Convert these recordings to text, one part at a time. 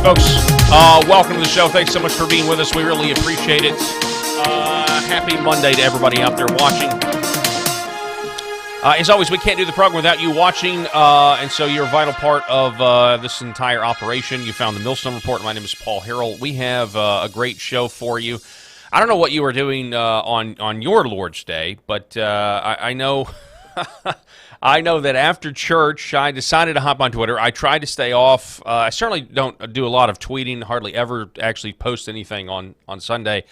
folks. Welcome to the show. Thanks so much for being with us. We really appreciate it. Happy Monday to everybody out there watching. As always, we can't do the program without you watching, and so you're a vital part of this entire operation. You found the Millstone Report. My name is Paul Harrell. We have a great show for you. I don't know what you were doing on your Lord's Day, but I know I know that after church, I decided to hop on Twitter. I tried to stay off. I certainly don't do a lot of tweeting, hardly ever actually post anything on Sunday.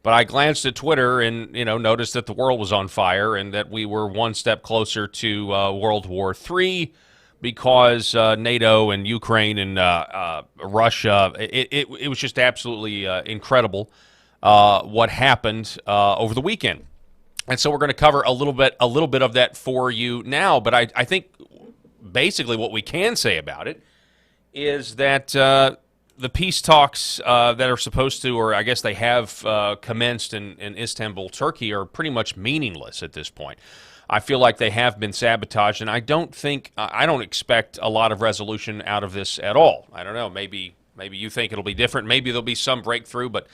But I glanced at Twitter and, noticed that the world was on fire and that we were one step closer to World War III because NATO and Ukraine and Russia, it was just absolutely incredible what happened over the weekend. And so we're going to cover a little bit of that for you now. But I think basically what we can say about it is that the peace talks that are supposed to, or I guess they have commenced in Istanbul, Turkey, are pretty much meaningless at this point. I feel like they have been sabotaged, and I don't expect a lot of resolution out of this at all. I don't know. Maybe you think it'll be different. Maybe there'll be some breakthrough, but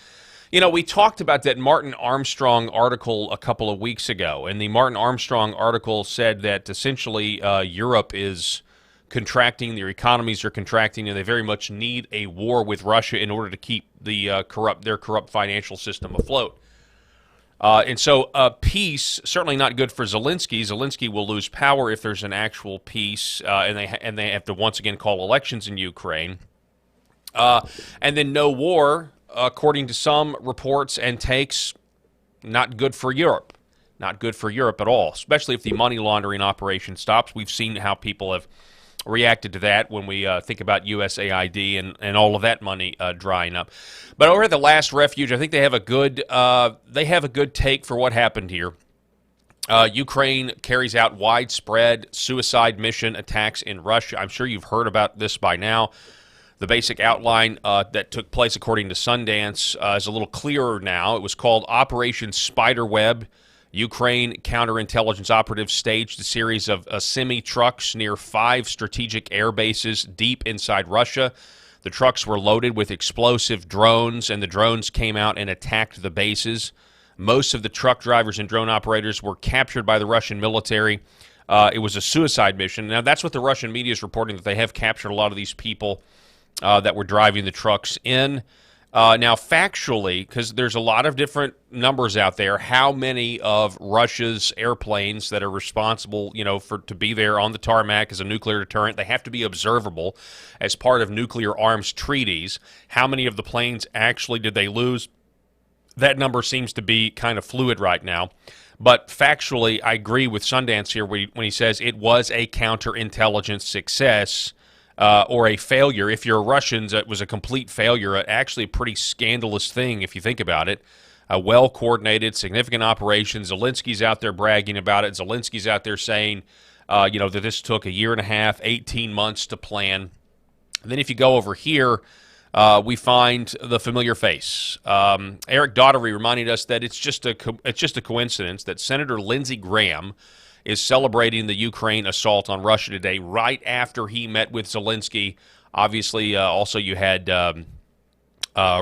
we talked about that Martin Armstrong article a couple of weeks ago, and the Martin Armstrong article said that essentially Europe is contracting, their economies are contracting, and they very much need a war with Russia in order to keep their corrupt financial system afloat. And so peace, certainly not good for Zelensky. Zelensky will lose power if there's an actual peace, and they have to once again call elections in Ukraine. And then no war, according to some reports and takes, not good for Europe. Not good for Europe at all, especially if the money laundering operation stops. We've seen how people have reacted to that when we think about USAID and all of that money drying up. But over at the Last Refuge, I think they have a good take for what happened here. Ukraine carries out widespread suicide mission attacks in Russia. I'm sure you've heard about this by now. The basic outline that took place according to Sundance is a little clearer now. It was called Operation Spiderweb. Ukraine counterintelligence operatives staged a series of semi-trucks near 5 strategic air bases deep inside Russia. The trucks were loaded with explosive drones, and the drones came out and attacked the bases. Most of the truck drivers and drone operators were captured by the Russian military. It was a suicide mission. Now, that's what the Russian media is reporting, that they have captured a lot of these people that were driving the trucks in. Now, factually, because there's a lot of different numbers out there, how many of Russia's airplanes that are responsible, to be there on the tarmac as a nuclear deterrent, they have to be observable as part of nuclear arms treaties. How many of the planes actually did they lose? That number seems to be kind of fluid right now. But factually, I agree with Sundance here when he says it was a counterintelligence success. Or a failure. If you're Russians, it was a complete failure. Actually, a pretty scandalous thing if you think about it. A well-coordinated, significant operation. Zelensky's out there bragging about it. Zelensky's out there saying, that this took a year and a half, 18 months to plan. And then if you go over here, we find the familiar face. Eric Daugherty reminded us that it's just a coincidence that Senator Lindsey Graham is celebrating the Ukraine assault on Russia today, right after he met with Zelensky. Obviously, also you had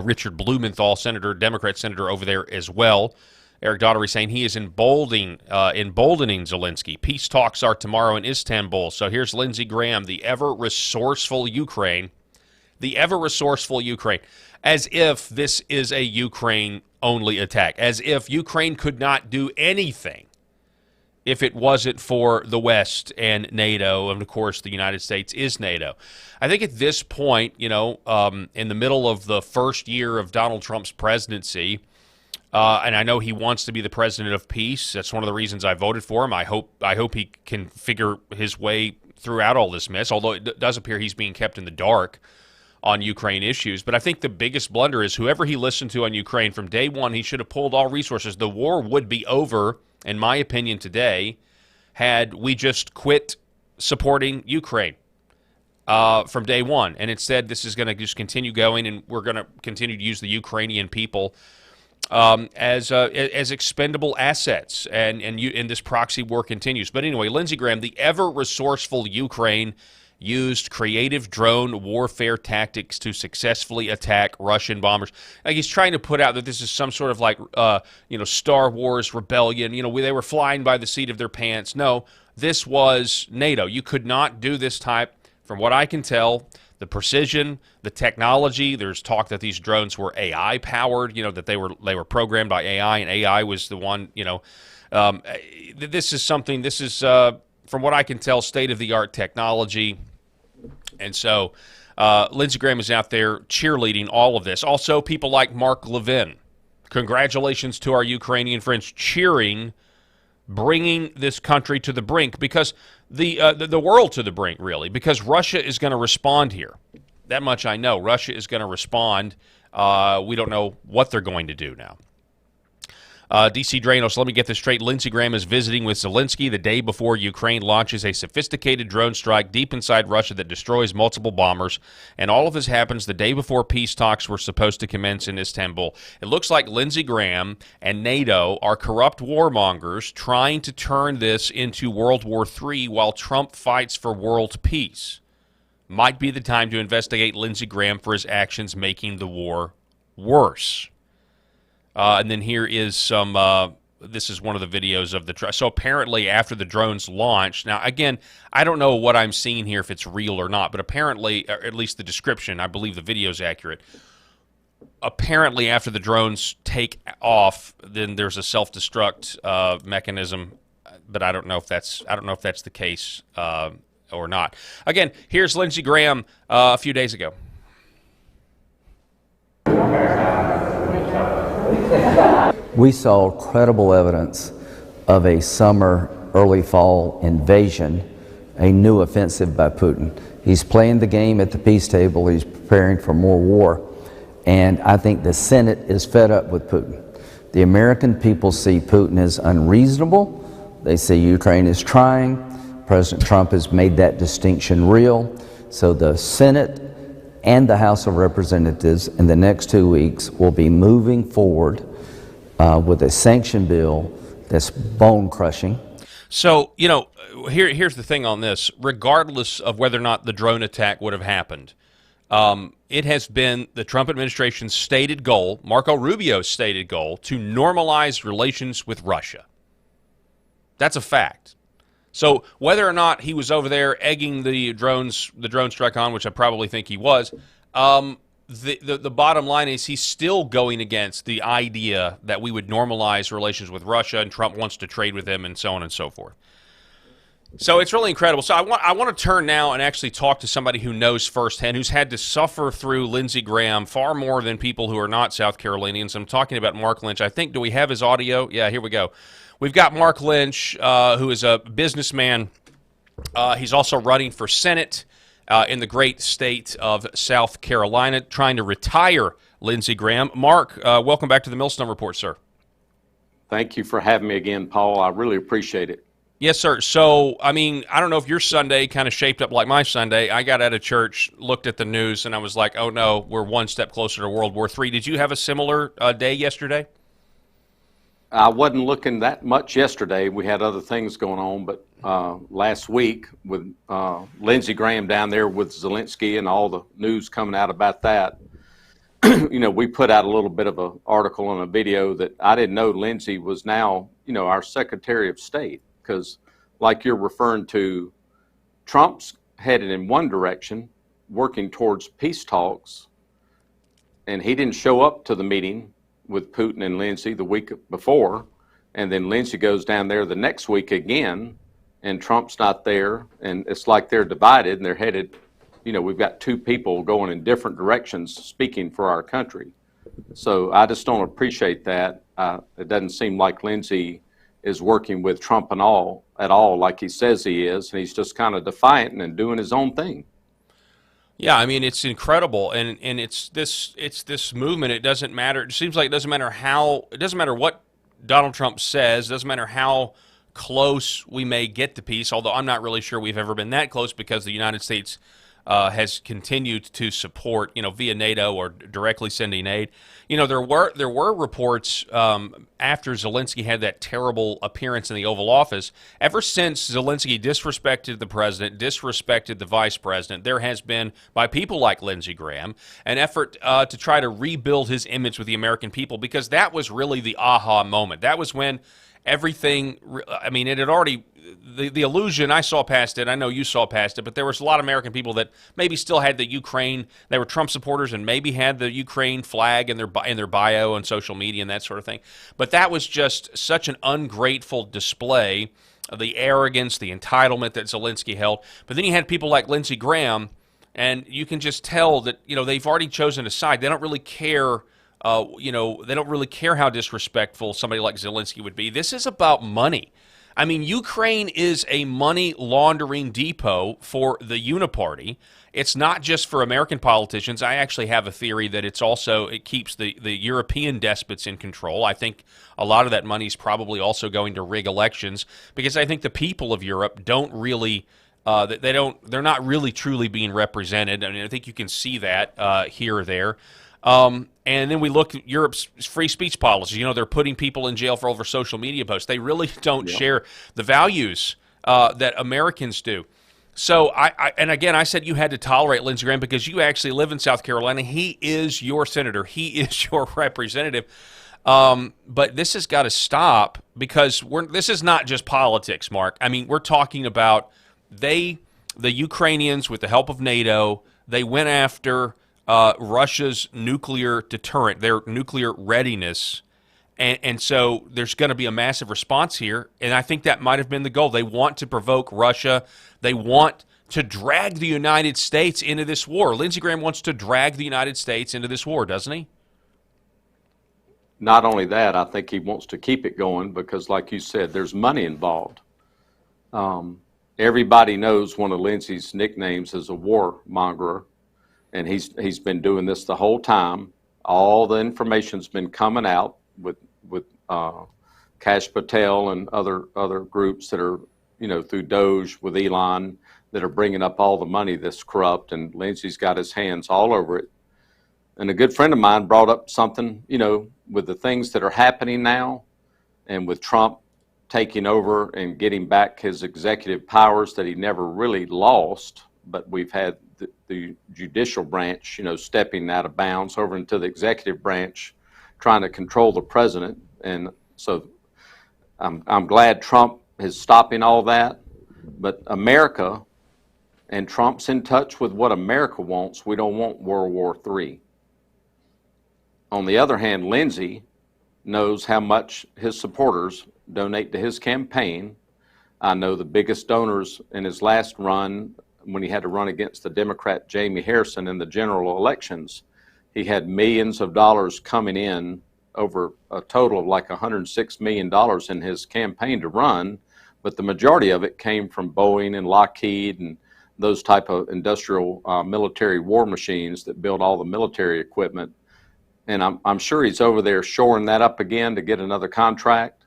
Richard Blumenthal, Democrat senator over there as well. Eric Daugherty saying he is emboldening Zelensky. Peace talks are tomorrow in Istanbul. So here's Lindsey Graham, the ever-resourceful Ukraine. As if this is a Ukraine-only attack. As if Ukraine could not do anything if it wasn't for the West and NATO, and of course the United States is NATO. I think at this point, in the middle of the first year of Donald Trump's presidency, and I know he wants to be the president of peace. That's one of the reasons I voted for him. I hope he can figure his way throughout all this mess, although it does appear he's being kept in the dark on Ukraine issues. But I think the biggest blunder is whoever he listened to on Ukraine from day one, he should have pulled all resources. The war would be over, in my opinion, today, had we just quit supporting Ukraine from day one. And instead, this is going to just continue going, and we're going to continue to use the Ukrainian people as expendable assets, and this proxy war continues. But anyway, Lindsey Graham, the ever-resourceful Ukraine, used creative drone warfare tactics to successfully attack Russian bombers. Like, he's trying to put out that this is some sort of like, Star Wars rebellion. They were flying by the seat of their pants. No, this was NATO. You could not do this type, from what I can tell. The precision, the technology. There's talk that these drones were AI powered. That they were programmed by AI, and AI was the one. This is something. This is from what I can tell, state of the art technology. And so Lindsey Graham is out there cheerleading all of this. Also, people like Mark Levin. Congratulations to our Ukrainian friends, cheering, bringing this country to the brink, because the world to the brink, really, because Russia is going to respond here. That much I know. Russia is going to respond. We don't know what they're going to do now. DC Drano, so let me get this straight. Lindsey Graham is visiting with Zelensky the day before Ukraine launches a sophisticated drone strike deep inside Russia that destroys multiple bombers. And all of this happens the day before peace talks were supposed to commence in Istanbul. It looks like Lindsey Graham and NATO are corrupt warmongers trying to turn this into World War III while Trump fights for world peace. Might be the time to investigate Lindsey Graham for his actions making the war worse. And then here is some, this is one of the videos of the, so apparently after the drones launched, now again, I don't know what I'm seeing here, if it's real or not, but apparently, or at least the description, I believe the video is accurate. Apparently after the drones take off, then there's a self-destruct mechanism, but I don't know if that's the case or not. Again, here's Lindsey Graham a few days ago. We saw credible evidence of a summer, early fall invasion, a new offensive by Putin. He's playing the game at the peace table. He's preparing for more war. And I think the Senate is fed up with Putin. The American people see Putin as unreasonable. They see Ukraine is trying. President Trump has made that distinction real. So the Senate and the House of Representatives in the next 2 weeks will be moving forward with a sanction bill that's bone-crushing. So, here's the thing on this. Regardless of whether or not the drone attack would have happened, it has been the Trump administration's stated goal, Marco Rubio's stated goal, to normalize relations with Russia. That's a fact. So whether or not he was over there egging the drone strike on, which I probably think he was, the bottom line is he's still going against the idea that we would normalize relations with Russia, and Trump wants to trade with him, and so on and so forth. So it's really incredible. So I want to turn now and actually talk to somebody who knows firsthand, who's had to suffer through Lindsey Graham far more than people who are not South Carolinians. I'm talking about Mark Lynch. I think, do we have his audio? Yeah, here we go. We've got Mark Lynch, who is a businessman. He's also running for Senate in the great state of South Carolina, trying to retire Lindsey Graham. Mark, welcome back to the Millstone Report, sir. Thank you for having me again, Paul. I really appreciate it. Yes, sir. So, I mean, I don't know if your Sunday kind of shaped up like my Sunday. I got out of church, looked at the news, and I was like, oh, no, we're one step closer to World War III. Did you have a similar day yesterday? I wasn't looking that much yesterday. We had other things going on, but last week with Lindsey Graham down there with Zelensky and all the news coming out about that, we put out a little bit of an article and a video that I didn't know Lindsey was now, our Secretary of State, because like you're referring to, Trump's headed in one direction, working towards peace talks, and he didn't show up to the meeting with Putin and Lindsey the week before, and then Lindsey goes down there the next week again, and Trump's not there, and it's like they're divided and they're headed, we've got two people going in different directions speaking for our country. So I just don't appreciate that. It doesn't seem like Lindsey is working with Trump at all like he says he is, and he's just kind of defiant and doing his own thing. Yeah, I mean, it's incredible, and it's this movement. It doesn't matter. It seems like it doesn't matter what Donald Trump says. It doesn't matter how close we may get to peace, although I'm not really sure we've ever been that close, because the United States has continued to support, via NATO or directly sending aid. There were reports after Zelensky had that terrible appearance in the Oval Office. Ever since Zelensky disrespected the president, disrespected the vice president, there has been, by people like Lindsey Graham, an effort to try to rebuild his image with the American people, because that was really the aha moment. That was when everything, it had already, the illusion, I saw past it, I know you saw past it, but there was a lot of American people that maybe still had the Ukraine, they were Trump supporters and maybe had the Ukraine flag in their bio on social media and that sort of thing. But that was just such an ungrateful display of the arrogance, the entitlement that Zelensky held. But then you had people like Lindsey Graham, and you can just tell that, they've already chosen a side. They don't really care. They don't really care how disrespectful somebody like Zelensky would be. This is about money. Ukraine is a money laundering depot for the Uniparty. It's not just for American politicians. I actually have a theory that it keeps the European despots in control. I think a lot of that money is probably also going to rig elections, because I think the people of Europe don't really they're not really truly being represented. I think you can see that here or there. And then we look at Europe's free speech policy. They're putting people in jail for over social media posts. They really don't share the values that Americans do. So, I said you had to tolerate Lindsey Graham because you actually live in South Carolina. He is your senator. He is your representative. But this has got to stop, because this is not just politics, Mark. We're talking about the Ukrainians, with the help of NATO, they went after Russia's nuclear deterrent, their nuclear readiness, and so there's going to be a massive response here, and I think that might have been the goal. They want to provoke Russia. They want to drag the United States into this war. Lindsey Graham wants to drag the United States into this war, doesn't he? Not only that, I think he wants to keep it going because, like you said, there's money involved. Everybody knows one of Lindsey's nicknames is a warmonger. And he's been doing this the whole time. All the information's been coming out with Kash Patel and other groups that are, through Doge with Elon, that are bringing up all the money that's corrupt. And Lindsey's got his hands all over it. And a good friend of mine brought up something, with the things that are happening now, and with Trump taking over and getting back his executive powers that he never really lost, but we've had the judicial branch, stepping out of bounds over into the executive branch, trying to control the president. And so I'm glad Trump is stopping all that. But America, and Trump's in touch with what America wants. We don't want World War III. On the other hand, Lindsey knows how much his supporters donate to his campaign. I know the biggest donors in his last run, when he had to run against the Democrat Jamie Harrison in the general elections, he had millions of dollars coming in, over a total of like $106 million in his campaign to run, but the majority of it came from Boeing and Lockheed and those type of industrial military war machines that build all the military equipment. And I'm sure he's over there shoring that up again to get another contract.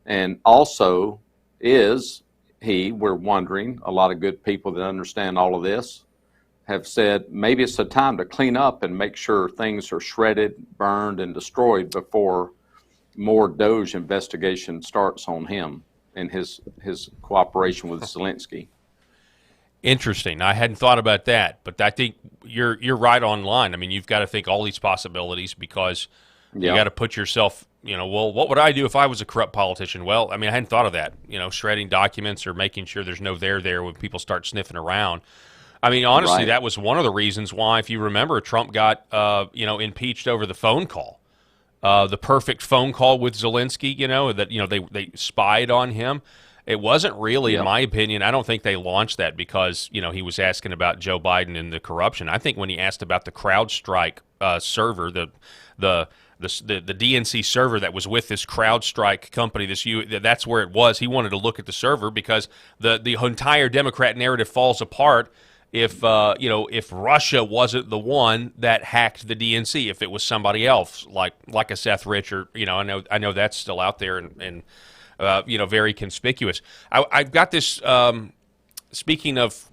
And also we're wondering, a lot of good people that understand all of this have said maybe it's a time to clean up and make sure things are shredded, burned, and destroyed before more Doge investigation starts on him and his cooperation with Zelensky. Interesting. I hadn't thought about that, but I think you're right on line. You've got to think all these possibilities, because you got to put yourself, well, what would I do if I was a corrupt politician? Well, I hadn't thought of that, shredding documents or making sure there's no there when people start sniffing around. Honestly, That was one of the reasons why, if you remember, Trump got, impeached over the phone call, the perfect phone call with Zelensky, that, they spied on him. It wasn't really, in my opinion, I don't think they launched that because, he was asking about Joe Biden and the corruption. I think when he asked about the CrowdStrike server, the DNC server that was with this CrowdStrike company, that's where it was. He wanted to look at the server because the entire Democrat narrative falls apart if Russia wasn't the one that hacked the DNC, if it was somebody else like a Seth Rich, or I know that's still out there and very conspicuous. I've got this speaking of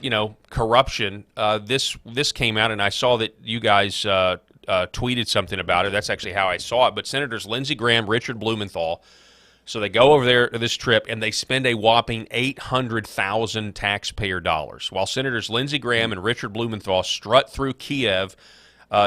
corruption, this came out, and I saw that you guys tweeted something about it. That's actually how I saw it. But Senators Lindsey Graham, Richard Blumenthal, so they go over there to this trip and they spend a whopping $800,000 taxpayer dollars, while Senators Lindsey Graham and Richard Blumenthal strut through Kiev.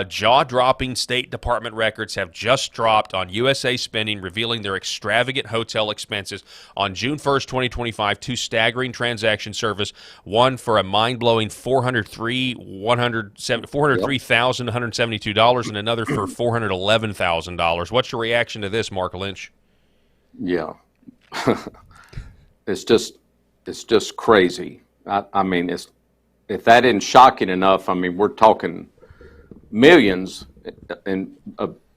Jaw-dropping State Department records have just dropped on USA spending, revealing their extravagant hotel expenses. On June 1st, 2025, two staggering transactions surfaced, one for a mind-blowing $403,172 and another for $411,000. What's your reaction to this, Mark Lynch? Yeah, it's just crazy. I mean, if that isn't shocking enough, I mean, we're talking millions and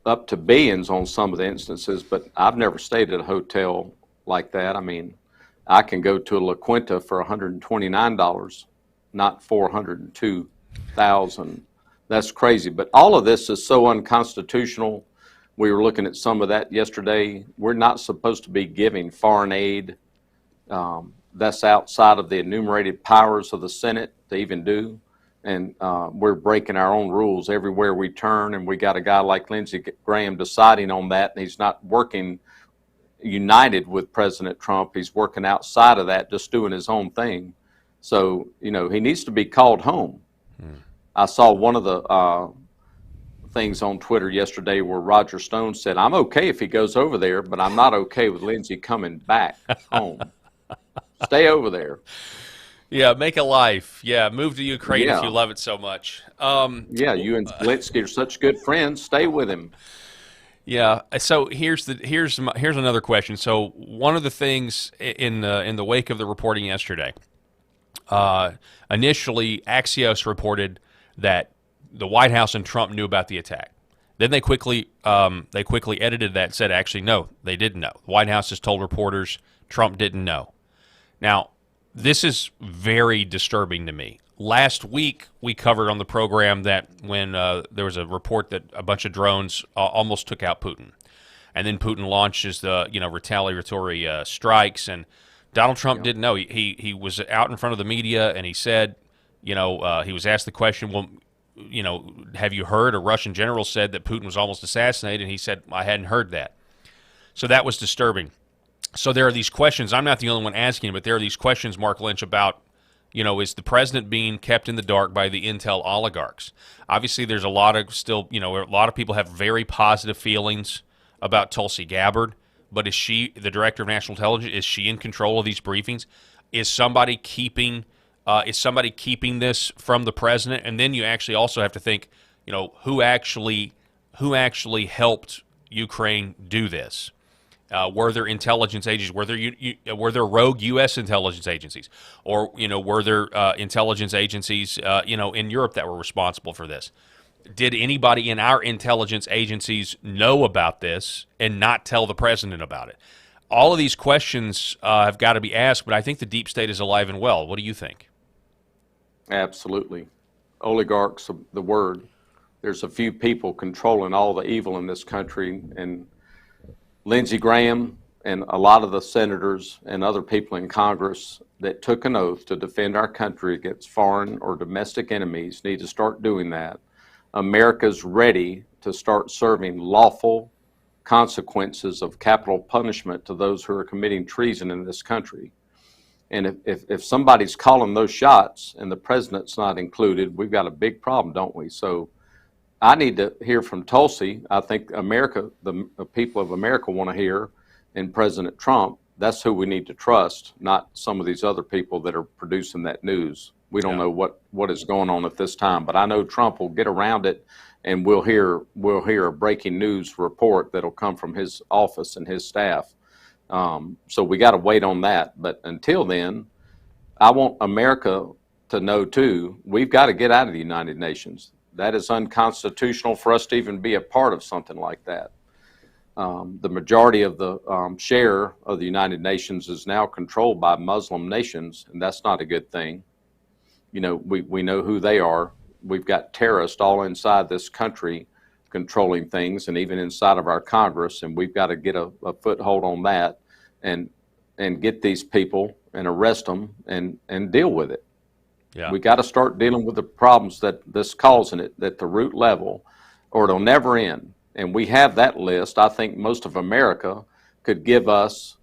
up to billions on some of the instances, but I've never stayed at a hotel like that. I mean, I can go to a La Quinta for $129, not $402,000. That's crazy. But all of this is so unconstitutional. We were looking at some of that yesterday. We're not supposed to be giving foreign aid. That's outside of the enumerated powers of the Senate to even do. And we're breaking our own rules everywhere we turn. And we got a guy like Lindsey Graham deciding on that. And he's not working united with President Trump. He's working outside of that, just doing his own thing. So, he needs to be called home. I saw one of the things on Twitter yesterday where Roger Stone said, I'm okay if he goes over there, but I'm not okay with Lindsey coming back home. Stay over there. Yeah, make a life. Yeah, move to Ukraine if you love it so much. Yeah, you and Zelensky are such good friends. Stay with him. Yeah. So here's another question. So one of the things in the wake of the reporting yesterday, initially Axios reported that the White House and Trump knew about the attack. Then they quickly edited that and said, actually, no, they didn't know. The White House has told reporters Trump didn't know. Now, this is very disturbing to me. Last week, we covered on the program that when there was a report that a bunch of drones almost took out Putin. And then Putin launches the retaliatory strikes, and Donald Trump didn't know. He was out in front of the media, and he said, he was asked the question, well, have you heard? A Russian general said that Putin was almost assassinated, and he said, I hadn't heard that. So that was disturbing. So there are these questions. I'm not the only one asking, but there are these questions, Mark Lynch, about, is the president being kept in the dark by the intel oligarchs? Obviously, there's a lot of a lot of people have very positive feelings about Tulsi Gabbard, but is she, the director of national intelligence, is she in control of these briefings? Is somebody keeping this from the president? And then you actually also have to think, who actually helped Ukraine do this? Were there intelligence agencies? Were there rogue U.S. intelligence agencies, or were there intelligence agencies in Europe that were responsible for this? Did anybody in our intelligence agencies know about this and not tell the president about it? All of these questions have got to be asked, but I think the deep state is alive and well. What do you think? Absolutely. Oligarchs, the word. There's a few people controlling all the evil in this country, and Lindsey Graham and a lot of the senators and other people in Congress that took an oath to defend our country against foreign or domestic enemies need to start doing that. America's ready to start serving lawful consequences of capital punishment to those who are committing treason in this country. And if somebody's calling those shots and the president's not included, we've got a big problem, don't we? So I need to hear from Tulsi. I think America, the people of America want to hear, and President Trump. That's who we need to trust, not some of these other people that are producing that news. We don't know what is going on at this time, but I know Trump will get around it, and we'll hear a breaking news report that'll come from his office and his staff. So we got to wait on that. But until then, I want America to know too, we've got to get out of the United Nations. That is unconstitutional for us to even be a part of something like that. The majority of the share of the United Nations is now controlled by Muslim nations, and that's not a good thing. We know who they are. We've got terrorists all inside this country controlling things, and even inside of our Congress, and we've got to get a foothold on that and get these people and arrest them and deal with it. Yeah. We got to start dealing with the problems that's causing it at the root level, or it'll never end. And we have that list. I think most of America could give us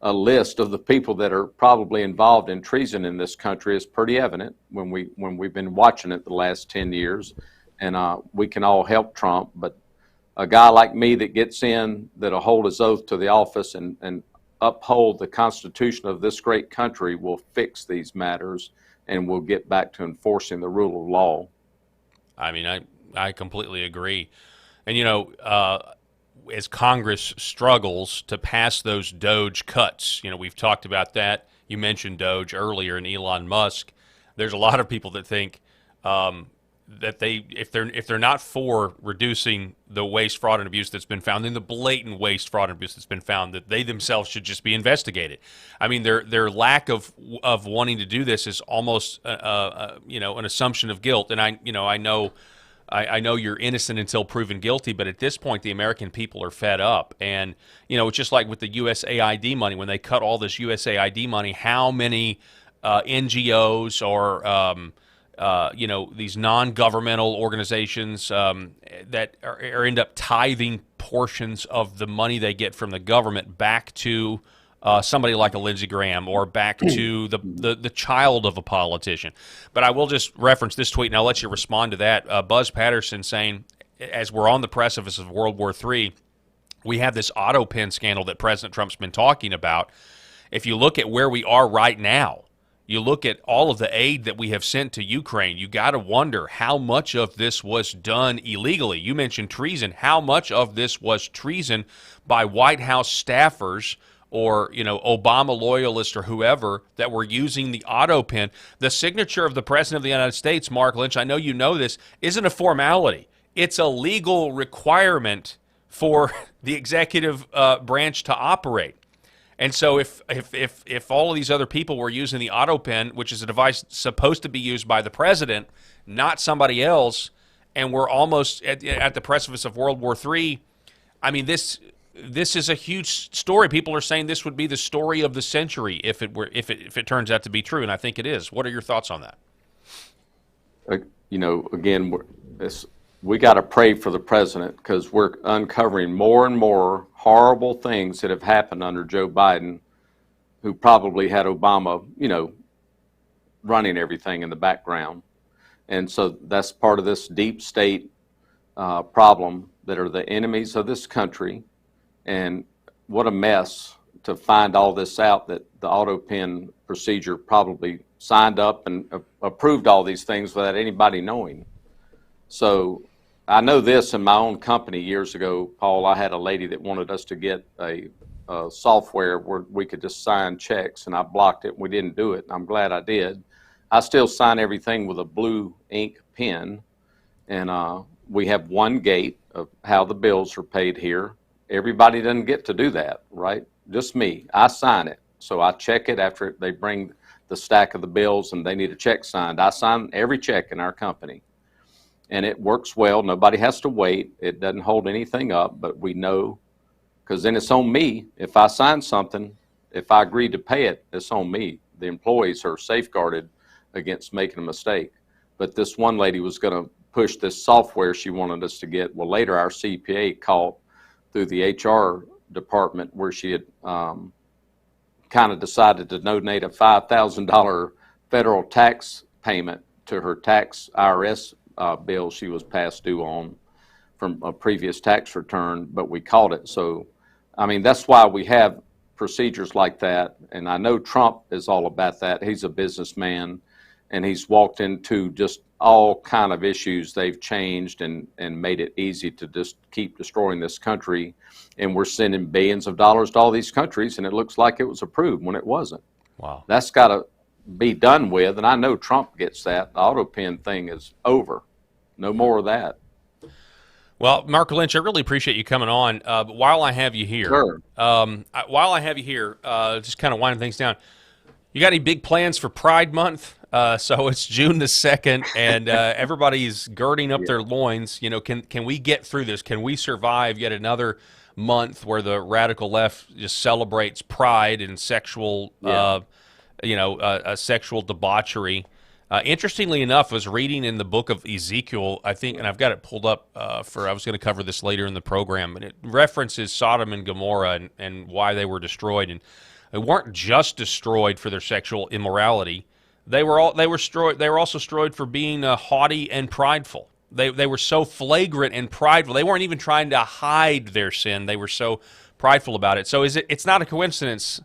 a list of the people that are probably involved in treason in this country. Is pretty evident when we've been watching it the last 10 years, and we can all help Trump. But a guy like me that gets in, that'll hold his oath to the office and uphold the Constitution of this great country, will fix these matters, and we'll get back to enforcing the rule of law. I mean, I completely agree. And, as Congress struggles to pass those Doge cuts, we've talked about that. You mentioned Doge earlier and Elon Musk. There's a lot of people that think that if they're not for reducing the waste, fraud, and abuse that's been found, then the blatant waste, fraud, and abuse that's been found, that they themselves should just be investigated. I mean, their lack of wanting to do this is almost an assumption of guilt. And I know you're innocent until proven guilty, but at this point, the American people are fed up. And, it's just like with the USAID money. When they cut all this USAID money, how many NGOs or, these non-governmental organizations that end up tithing portions of the money they get from the government back to somebody like a Lindsey Graham or back to the child of a politician. But I will just reference this tweet, and I'll let you respond to that. Buzz Patterson saying, as we're on the precipice of World War III, we have this auto pen scandal that President Trump's been talking about. If you look at where we are right now, you look at all of the aid that we have sent to Ukraine, you got to wonder how much of this was done illegally. You mentioned treason. How much of this was treason by White House staffers or, Obama loyalists or whoever that were using the auto pen? The signature of the President of the United States, Mark Lynch, I know you know this, isn't a formality. It's a legal requirement for the executive branch to operate. And so if all of these other people were using the auto pen, which is a device supposed to be used by the president, not somebody else, and we're almost at the precipice of World War III, I mean, this is a huge story. People are saying this would be the story of the century if it turns out to be true, and I think it is. What are your thoughts on that? Again, we got to pray for the president, because we're uncovering more and more horrible things that have happened under Joe Biden, who probably had Obama, running everything in the background. And so that's part of this deep state problem that are the enemies of this country. And what a mess to find all this out, that the auto pen procedure probably signed up and approved all these things without anybody knowing. So I know this in my own company years ago, Paul. I had a lady that wanted us to get a software where we could just sign checks, and I blocked it. We didn't do it. I'm glad I did. I still sign everything with a blue ink pen, and we have one gate of how the bills are paid here. Everybody doesn't get to do that, right? Just me. I sign it. So I check it after they bring the stack of the bills and they need a check signed. I sign every check in our company. And it works well. Nobody has to wait. It doesn't hold anything up, but we know, because then it's on me. If I sign something, if I agree to pay it, it's on me. The employees are safeguarded against making a mistake. But this one lady was going to push this software she wanted us to get. Well, later our CPA caught through the HR department where she had kind of decided to donate a $5,000 federal tax payment to her tax IRS bill she was past due on from a previous tax return, but we caught it. So, I mean, that's why we have procedures like that. And I know Trump is all about that. He's a businessman, and he's walked into just all kind of issues. They've changed and made it easy to just keep destroying this country. And we're sending billions of dollars to all these countries, and it looks like it was approved when it wasn't. Wow. That's got to be done with, and I know Trump gets that. The auto pen thing is over. No more of that. Well, Mark Lynch, I really appreciate you coming on. But while I have you here, Sure. Just kind of winding things down, you got any big plans for Pride Month? So it's June the 2nd, and everybody's girding up their loins. Can we get through this? Can we survive yet another month where the radical left just celebrates pride and sexual, sexual debauchery? Interestingly enough, I was reading in the book of Ezekiel, I think, and I've got it pulled up I was going to cover this later in the program, and it references Sodom and Gomorrah and why they were destroyed. And they weren't just destroyed for their sexual immorality. They were also destroyed for being haughty and prideful. They were so flagrant and prideful. They weren't even trying to hide their sin. They were so prideful about it. So it's not a coincidence.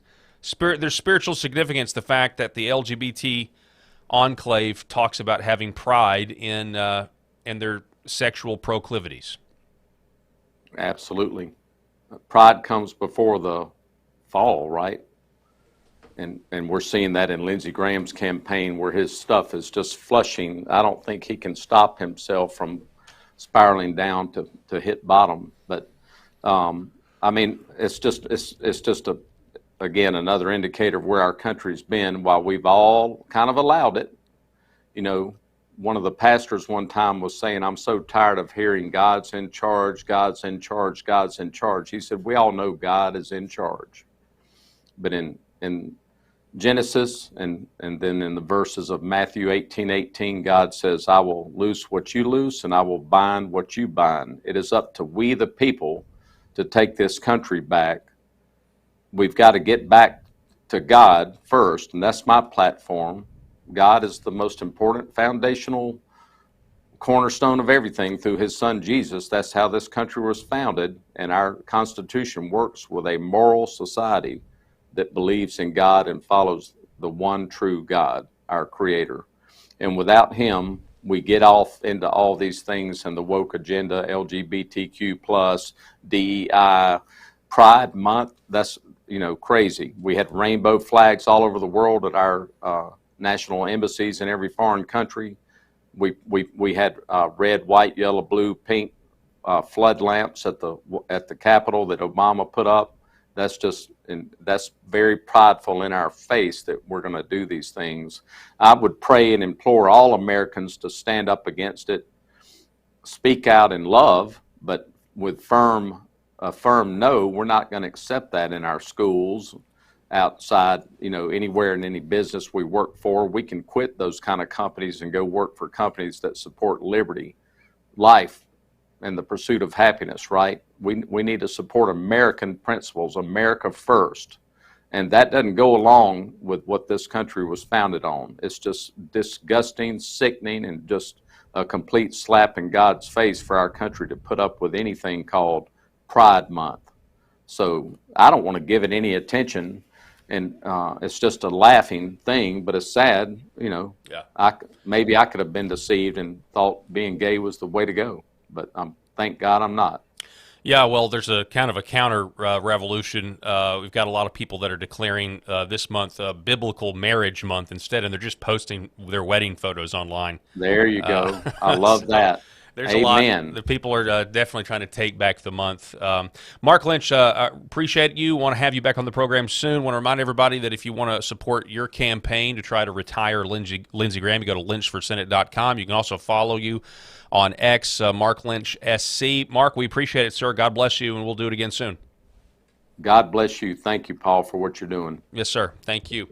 There's spiritual significance, the fact that the LGBT enclave talks about having pride in their sexual proclivities. Absolutely. Pride comes before the fall, right? And we're seeing that in Lindsey Graham's campaign, where his stuff is just flushing. I don't think he can stop himself from spiraling down to hit bottom. But I mean, it's just again another indicator of where our country's been. While we've all kind of allowed it, you know, one of the pastors one time was saying, "I'm so tired of hearing God's in charge, God's in charge, God's in charge." He said, "We all know God is in charge, but in Genesis and then in the verses of Matthew 18:18, God says, 'I will loose what you loose and I will bind what you bind.' It is up to we the people to take this country back. We've got to get back to God first, and that's my platform. God is the most important foundational cornerstone of everything through his son Jesus. That's how this country was founded, and our Constitution works with a moral society that believes in God and follows the one true God, our Creator. And without him, we get off into all these things and the woke agenda, LGBTQ plus, DEI, Pride Month. That's, you know, crazy. We had rainbow flags all over the world at our national embassies in every foreign country. We had red, white, yellow, blue, pink flood lamps at the Capitol that Obama put up. That's very prideful in our face that we're going to do these things. I would pray and implore all Americans to stand up against it, speak out in love, but with a firm no. We're not going to accept that in our schools, outside, you know, anywhere in any business we work for. We can quit those kind of companies and go work for companies that support liberty, life, and the pursuit of happiness, right? We need to support American principles, America first. And that doesn't go along with what this country was founded on. It's just disgusting, sickening, and just a complete slap in God's face for our country to put up with anything called Pride Month. So I don't want to give it any attention, and it's just a laughing thing, but it's sad, you know. Yeah. Maybe I could have been deceived and thought being gay was the way to go, but thank God I'm not. Yeah, well, there's a kind of a counter revolution. We've got a lot of people that are declaring this month Biblical Marriage Month instead, and they're just posting their wedding photos online. There you go. I love that. There's Amen. a lot. The people are definitely trying to take back the month. Mark Lynch, appreciate you. Want to have you back on the program soon. Want to remind everybody that if you want to support your campaign to try to retire Lindsey Graham, you go to lynchforsenate.com. You can also follow you on X, Mark Lynch SC. Mark, we appreciate it, sir. God bless you, and we'll do it again soon. God bless you. Thank you, Paul, for what you're doing. Yes, sir. Thank you.